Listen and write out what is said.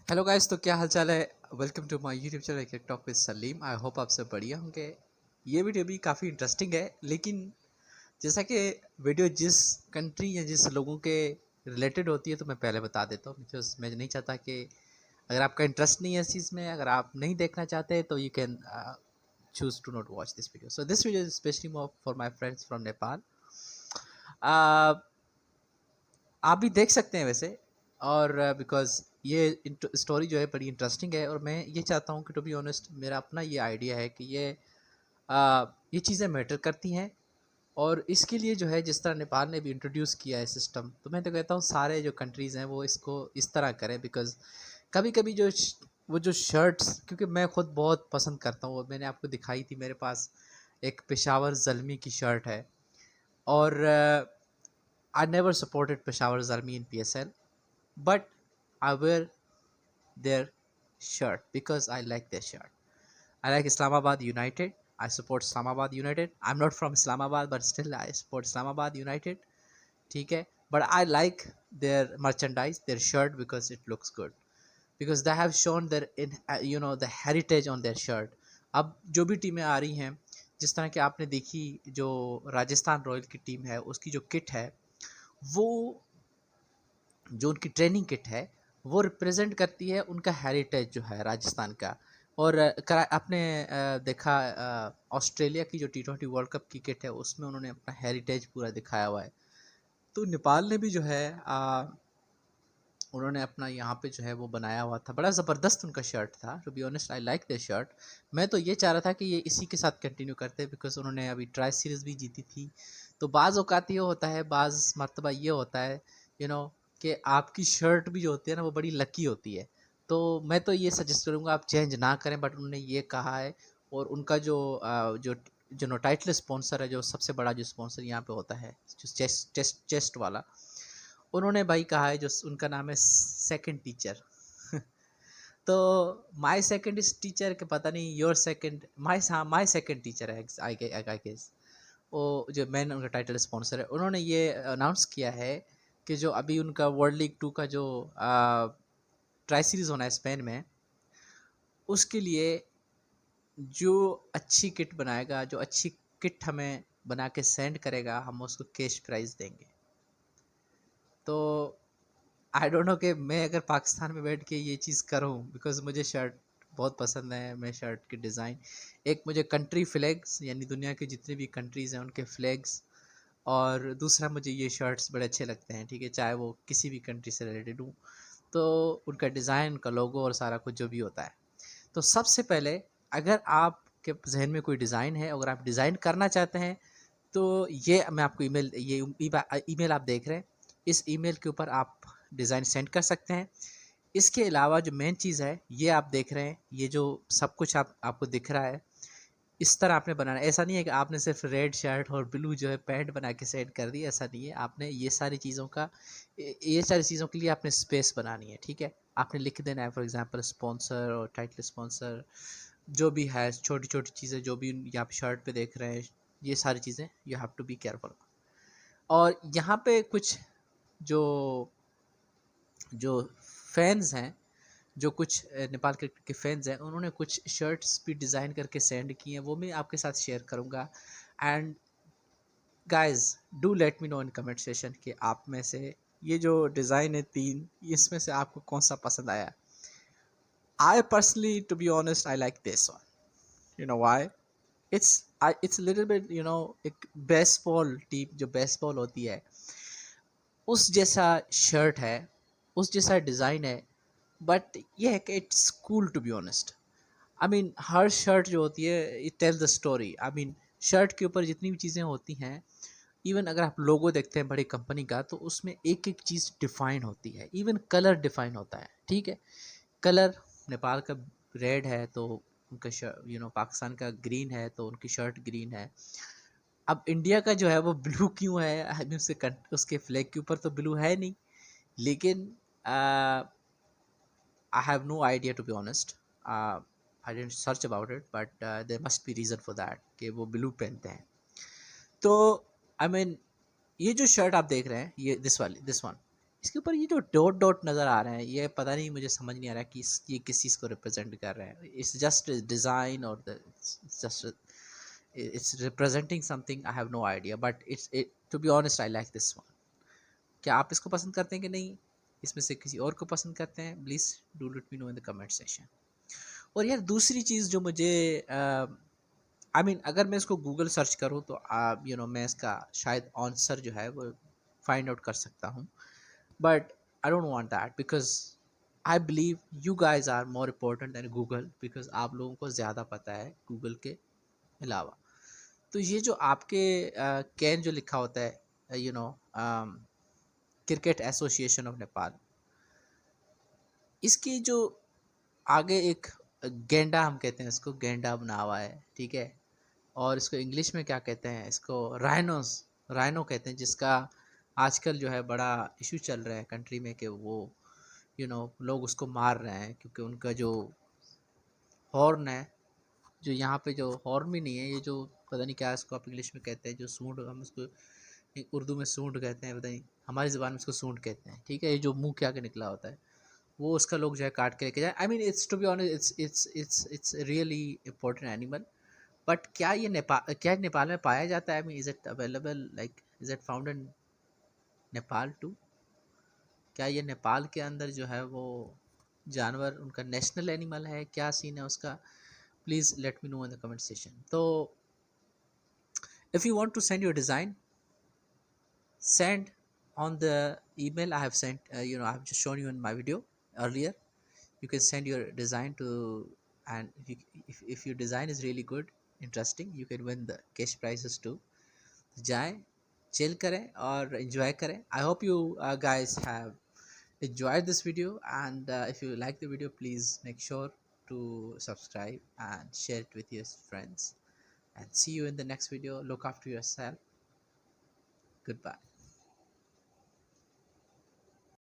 Hello guys, तो क्या हाल चाल है। Welcome to my YouTube channel cricket talk with Salim. I hope आप सब बढ़िया होंगे। ये वीडियो भी काफ़ी इंटरेस्टिंग है, लेकिन जैसा कि वीडियो जिस कंट्री या जिस लोगों के रिलेटेड होती है तो मैं पहले बता देता हूँ, बिकॉज मैं नहीं चाहता कि अगर आपका इंटरेस्ट नहीं है इस चीज़ में, अगर आप नहीं देखना चाहते तो you can choose to not watch this video. So this video is specially for my friends from Nepal. आप भी देख सकते हैं वैसे, और बिकॉज ये स्टोरी जो है बड़ी इंटरेस्टिंग है, और मैं ये चाहता हूँ कि टू बी ऑनेस्ट मेरा अपना ये आइडिया है कि ये चीज़ें मैटर करती हैं। और इसके लिए जो है जिस तरह नेपाल ने भी इंट्रोड्यूस किया है सिस्टम, तो मैं तो कहता हूँ सारे जो कंट्रीज़ हैं वो इसको इस तरह करें। बिकॉज कभी कभी वो जो शर्ट्स, क्योंकि मैं खुद बहुत पसंद करता हूँ, मैंने आपको दिखाई थी, मेरे पास एक पेशावर ज़ल्मी की शर्ट है। और I never supported Peshawar Zalmi in PSL, but I wear their shirt because I like their shirt. I like Islamabad United. I support Islamabad United. I'm not from Islamabad, but still I support Islamabad United. ठीक है, but I like their merchandise, their shirt, because it looks good. Because they have shown their the heritage on their shirt. अब जो भी टीमें आ रही हैं, जिस तरह की आपने देखी, जो राजस्थान रॉयल की टीम है उसकी जो किट है, वो जो उनकी ट्रेनिंग किट है वो रिप्रेजेंट करती है उनका हेरिटेज जो है राजस्थान का। और आपने देखा ऑस्ट्रेलिया की जो T20 वर्ल्ड कप की किट है उसमें उन्होंने अपना हेरिटेज पूरा दिखाया हुआ है। तो नेपाल ने भी जो है उन्होंने अपना यहाँ पे जो है वो बनाया हुआ था, बड़ा ज़बरदस्त उनका शर्ट था। To be honest I like the shirt. मैं तो ये चाह रहा था कि ये इसी के साथ कंटिन्यू करते, बिकॉज उन्होंने अभी ट्राई सीरीज़ भी जीती थी। तो बाज़ औक़ात ये होता है, बाज़ मरतबा ये होता है कि आपकी शर्ट भी जो होती है ना वो बड़ी लकी होती है। तो मैं तो ये सजेस्ट करूँगा आप चेंज ना करें, बट उन्होंने ये कहा है। और उनका जो टाइटल स्पॉन्सर है, जो सबसे बड़ा जो स्पॉन्सर यहाँ पे होता है, जो चेस्ट वाला, उन्होंने भाई कहा है, जो उनका नाम है सेकंड टीचर। तो माय सेकंड इज टीचर के पता नहीं your second my second teacher है आई गेस। वो जो मैन उनका टाइटल स्पॉन्सर है, उन्होंने ये अनाउंस किया है कि जो अभी उनका वर्ल्ड लीग 2 का जो ट्राई सीरीज़ होना है स्पेन में, उसके लिए जो अच्छी किट बनाएगा, जो अच्छी किट हमें बना के सेंड करेगा, हम उसको कैश प्राइज़ देंगे। तो आई डोंट नो कि मैं अगर पाकिस्तान में बैठ के ये चीज़ करूँ, बिकॉज़ मुझे शर्ट बहुत पसंद है। मैं शर्ट के डिज़ाइन, एक मुझे कंट्री फ्लैग्स यानी दुनिया के जितने भी कंट्रीज़ हैं उनके फ्लैग्स, और दूसरा मुझे ये शर्ट्स बड़े अच्छे लगते हैं, ठीक है, चाहे वो किसी भी कंट्री से रिलेटेड हूँ। तो उनका डिज़ाइन, उनका लोगो और सारा कुछ जो भी होता है। तो सबसे पहले, अगर आपके जहन में कोई डिज़ाइन है, अगर आप डिज़ाइन करना चाहते हैं, तो ये मैं आपको ईमेल आप देख रहे हैं, इस ईमेल के ऊपर आप डिज़ाइन सेंड कर सकते हैं। इसके अलावा जो मेन चीज़ है, ये आप देख रहे हैं, ये जो सब कुछ आपको दिख रहा है, इस तरह आपने बनाना है। ऐसा नहीं है कि आपने सिर्फ रेड शर्ट और ब्लू जो है पैंट बना के सेंड कर दी, ऐसा नहीं है। आपने ये सारी चीज़ों के लिए आपने स्पेस बनानी है, ठीक है। आपने लिख देना है, फॉर एग्जांपल स्पॉन्सर और टाइटल स्पॉन्सर, जो भी है छोटी छोटी चीज़ें जो भी यहाँ पे शर्ट पे देख रहे हैं, ये सारी चीज़ें you have to be careful. और यहाँ पे कुछ जो जो फैंस हैं, जो कुछ नेपाल क्रिकेट के फैंस हैं, उन्होंने कुछ शर्ट्स भी डिज़ाइन करके सेंड की हैं, वो मैं आपके साथ शेयर करूँगा। And guys, do let me know in comment session कि आप में से ये जो डिज़ाइन है 3, इसमें से आपको कौन सा पसंद आया। I personally, to be honest, I like this one. You know why? It's little bit, एक बेसबॉल टीम, जो बेसबॉल होती है उस जैसा शर्ट है, उस जैसा डिज़ाइन है। बट ये है कि it's cool, to be honest. I mean हर शर्ट जो होती है, it tell the story. I mean shirt के ऊपर जितनी भी चीज़ें होती हैं, इवन अगर आप लोगो देखते हैं बड़ी कंपनी का, तो उसमें एक एक चीज़ डिफाइन होती है, इवन कलर डिफाइन होता है, ठीक है। कलर नेपाल का रेड है, तो उनका पाकिस्तान का ग्रीन है, तो उनकी शर्ट ग्रीन है। अब इंडिया का जो है वो ब्लू क्यों है? आई मीन उसके फ्लैग के ऊपर तो ब्लू है नहीं, लेकिन I have no idea, to be honest. I didn't search about it, but there must be reason for that कि वो ब्लू पहनते हैं। तो आई मीन ये जो शर्ट आप देख रहे हैं, ये दिस वन, इसके ऊपर ये जो डॉट डॉट नज़र आ रहे हैं, ये पता नहीं, मुझे समझ नहीं आ रहा है कि ये किस चीज़ को रिप्रेजेंट कर रहे हैं. इट्स जस्ट डिज़ाइन और just it's representing something, I have no idea, but it to be honest I like this one. क्या आप इसको पसंद करते हैं कि नहीं, इसमें से किसी और को पसंद करते हैं, please do let me know in the comment section. और यार दूसरी चीज़ जो मुझे आई मीन अगर मैं इसको गूगल सर्च करूँ तो आप मैं इसका शायद आंसर जो है वो फाइंड आउट कर सकता हूँ, but I don't want that because I believe you guys are more important than Google, because आप लोगों को ज़्यादा पता है गूगल के अलावा. तो ये जो आपके कैन जो लिखा होता है, क्रिकेट एसोसिएशन ऑफ नेपाल, इसकी जो आगे एक गेंडा, हम कहते हैं इसको गेंडा बना हुआ है, ठीक है. और इसको इंग्लिश में क्या कहते हैं, इसको राइनोस, राइनो कहते हैं, जिसका आजकल जो है बड़ा इशू चल रहा है कंट्री में कि वो लोग उसको मार रहे हैं क्योंकि उनका जो हॉर्न है, जो यहाँ पे जो हॉर्न भी नहीं है, ये जो पता नहीं क्या इसको आप इंग्लिश में कहते हैं, जो सूंड, हम उसको उर्दू में सूंड कहते हैं, पता नहीं हमारी ज़बान में इसको सूंड कहते हैं, ठीक है. ये जो मुंह के आगे निकला होता है, वो उसका लोग जो है काट के लेके जाए. I mean it's to be honest it's really important animal. But क्या नेपाल में पाया जाता है, I mean is it available, like is it found in Nepal too? क्या ये नेपाल के अंदर जो है वो जानवर उनका नेशनल एनिमल है, क्या सीन है उसका? Please let me know in the comment section. तो if you want to send your design, send on the email I have sent, I have just shown you in my video earlier. You can send your design to, and if your design is really good, interesting, you can win the cash prizes too. जाएं, chill करें और enjoy करें. I hope you guys have enjoyed this video, and if you like the video, please make sure to subscribe and share it with your friends, and see you in the next video. Look after yourself. Goodbye.